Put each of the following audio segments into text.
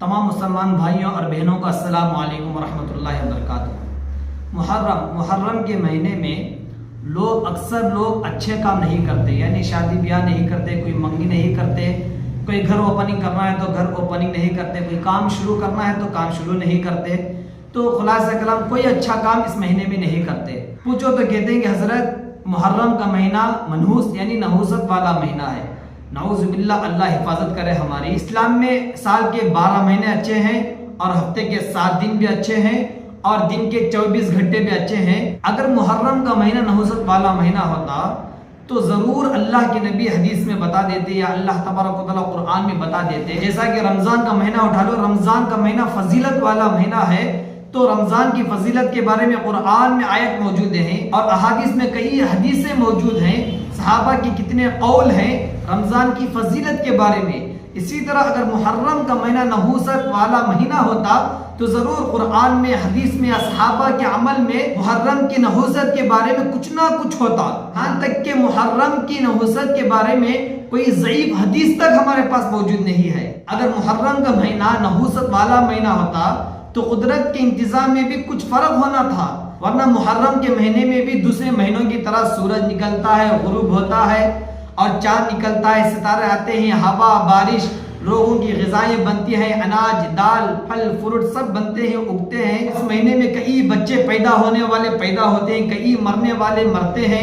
तमाम मुसलमान भाइयों और बहनों का अस्सलाम वालेकुम रहमतुल्लाहि व बरकातुहू। मुहर्रम के महीने में अक्सर लोग अच्छे काम नहीं करते, यानी शादी ब्याह नहीं करते, कोई मंगी नहीं करते, कोई घर ओपनिंग करना है तो घर ओपनिंग नहीं करते, कोई काम शुरू करना है तो काम शुरू नहीं करते। तो खुलासा कलाम कोई अच्छा काम इस महीने में नहीं करते। पूछो तो कहते हैं कि हजरत मुहर्रम का महीना मनहूस यानी नहूसत वाला महीना है। नाउज़ुबिल्लाह, अल्लाह हिफाजत करे हमारी। इस्लाम में साल के 12 महीने अच्छे हैं और हफ्ते के 7 दिन भी अच्छे हैं और दिन के 24 घंटे भी अच्छे हैं। अगर मुहर्रम का महीना नहूसत वाला महीना होता तो जरूर अल्लाह के नबी हदीस में बता देते या अल्लाह तबारक व तआला कुरान में बता देते। जैसा कि रमजान का महीना उठा लो, रमजान का महीना फजीलत वाला महीना है, तो रमजान की फजीलत के बारे में कुरान में आयत मौजूद है और अहादीस में कई हदीसें मौजूद हैं। सहाबा के कितने कौल हैं रमजान की फजीलत के बारे में। इसी तरह अगर मुहर्रम का महीना नहूसत वाला महीना होता तो जरूर कुरान में, हदीस में, सहाबा के अमल में मुहर्रम की नहूसत के बारे में कुछ ना कुछ होता। यहाँ तक कि मुहर्रम की नहूसत के बारे में कोई ज़ईफ हदीस तक हमारे पास मौजूद नहीं है। अगर मुहर्रम का महीना नहूसत वाला महीना होता तो कुदरत के इंतजाम में भी कुछ फर्क होना था, वरना मुहर्रम के महीने में भी दूसरे महीनों की तरह सूरज निकलता है, गुरूब होता है और चांद निकलता है, सितारे आते हैं, हवा बारिश, लोगों की ग़िज़ाएं बनती हैं, अनाज दाल फल फ्रूट सब बनते हैं, उगते हैं। इस महीने में कई बच्चे पैदा होने वाले पैदा होते हैं, कई मरने वाले मरते हैं।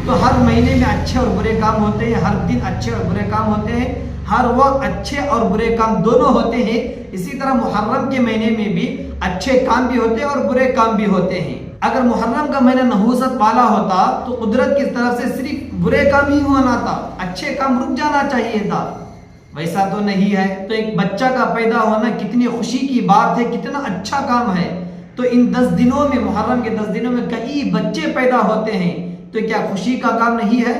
तो हर महीने में अच्छे और बुरे काम होते हैं, हर दिन अच्छे और बुरे काम होते हैं, हर वक्त अच्छे और बुरे काम दोनों होते हैं। इसी तरह मुहर्रम के महीने में भी अच्छे काम भी होते हैं और बुरे काम भी होते हैं। अगर मुहर्रम का महीना नहूसत वाला होता तो कुदरत की तरफ से सिर्फ बुरे काम ही होना था, अच्छे काम रुक जाना चाहिए था। वैसा तो नहीं है। तो एक बच्चा का पैदा होना कितनी खुशी की बात है, कितना अच्छा काम है। तो इन 10 दिनों में, मुहर्रम के 10 दिनों में कई बच्चे पैदा होते हैं, तो क्या खुशी का काम नहीं है?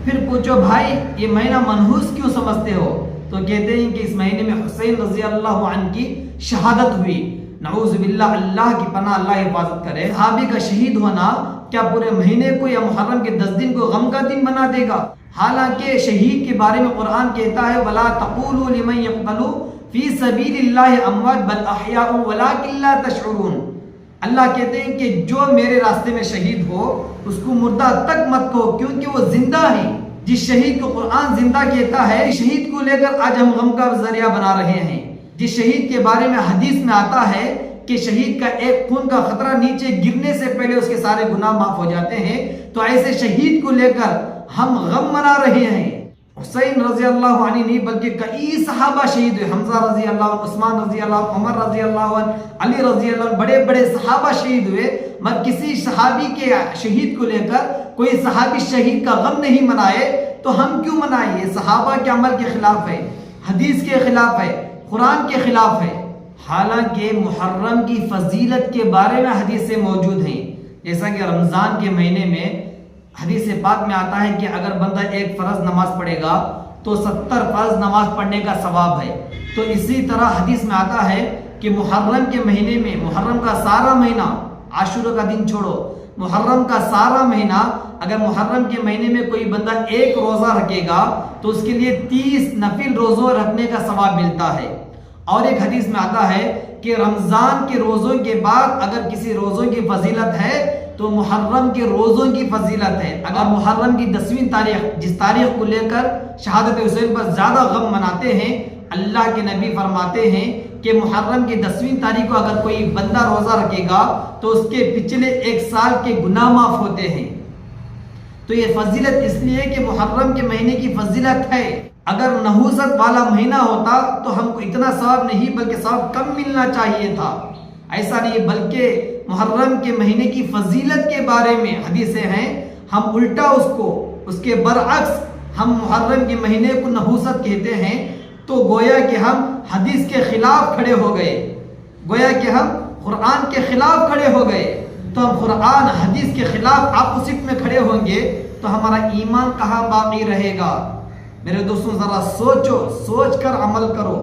फिर पूछो भाई ये महीना मनहूस क्यों समझते हो? तो कहते हैं कि इस महीने में हुसैन रजी अल्लाह अन्हु की शहादत हुई। नाउज़ुबिल्लाह, अल्लाह की पनाह, अल्लाह हिफाजत करे। सहाबी का शहीद होना क्या पूरे महीने को या मुहर्रम के 10 दिन को गम का दिन बना देगा? हालांकि शहीद के बारे में कुरान कहता है वला तक़ूलू लिमन यक़्तलू फी सबीलिल्लाहि अमवात बल अहयाउ वलाकिन ला तशऊरून। अल्लाह कहते हैं कि जो मेरे रास्ते में शहीद हो उसको मुर्दा तक मत कहो, क्योंकि वो जिंदा है। जिस शहीद को कुरान जिंदा कहता है, शहीद को लेकर आज हम गम का जरिया बना रहे हैं। जिस शहीद के बारे में हदीस में आता है कि शहीद का एक खून का खतरा नीचे गिरने से पहले उसके सारे गुनाह माफ हो जाते हैं, तो ऐसे शहीद को लेकर हम गम मना रहे हैं। हुसैन रजी अल्लाह अन्हु नहीं बल्कि कई सहाबा शहीद हुए। हमजा रजी अल्लाह, उस्मान रजी अल्लाह, उमर रजी अल्लाह, अली रजी अल्लाह, बड़े बड़े सहाबा शहीद हुए। मगर किसी सहाबी के शहीद को लेकर कोई सहाबी शहीद का गम नहीं मनाए, तो हम क्यों मनाए? ये सहाबा के अमल के खिलाफ है, हदीस के खिलाफ है, कुरान के खिलाफ है। हालांकि मुहर्रम की फजीलत के बारे में हदीसें मौजूद हैं। जैसा कि रमज़ान के महीने में हदीस पाक में आता है कि अगर बंदा एक फ़र्ज नमाज पढ़ेगा तो 70 फ़र्ज नमाज पढ़ने का सवाब है। तो इसी तरह हदीस में आता है कि मुहर्रम के महीने में, मुहर्रम का सारा महीना, आशूरा का दिन छोड़ो, मुहर्रम का सारा महीना, अगर मुहर्रम के महीने में कोई बंदा एक रोज़ा रखेगा तो उसके लिए 30 नफिल रोज़ों रखने का सवाब मिलता है। और एक हदीस में आता है कि रमज़ान के रोज़ों के बाद अगर किसी रोज़ों की फजीलत है तो मुहर्रम के रोज़ों की फजीलत है। अगर मुहर्रम की 10वीं तारीख, जिस तारीख को लेकर शहादत हुसैन पर ज़्यादा गम मनाते हैं, अल्लाह के नबी फरमाते हैं कि मुहर्रम की 10वीं तारीख को अगर कोई बंदा रोज़ा रखेगा तो उसके पिछले 1 साल के गुनाह माफ़ होते हैं। तो ये फजीलत इसलिए कि मुहर्रम के महीने की फजीलत है। अगर नहूसत वाला महीना होता तो हमको इतना सवाब नहीं बल्कि सवाब कम मिलना चाहिए था। ऐसा नहीं, बल्कि मुहर्रम के महीने की फजीलत के बारे में हदीसें हैं, हम उल्टा उसके बरअक्स हम मुहर्रम के महीने को नहूसत कहते हैं। तो गोया कि हम हदीस के खिलाफ खड़े हो गए, गोया कि हम कुरान के खिलाफ खड़े हो गए। तो हम कुरान हदीस के खिलाफ अपोजिट में खड़े होंगे तो हमारा ईमान कहाँ बाकी रहेगा? मेरे दोस्तों, जरा सोचो, सोच कर अमल करो।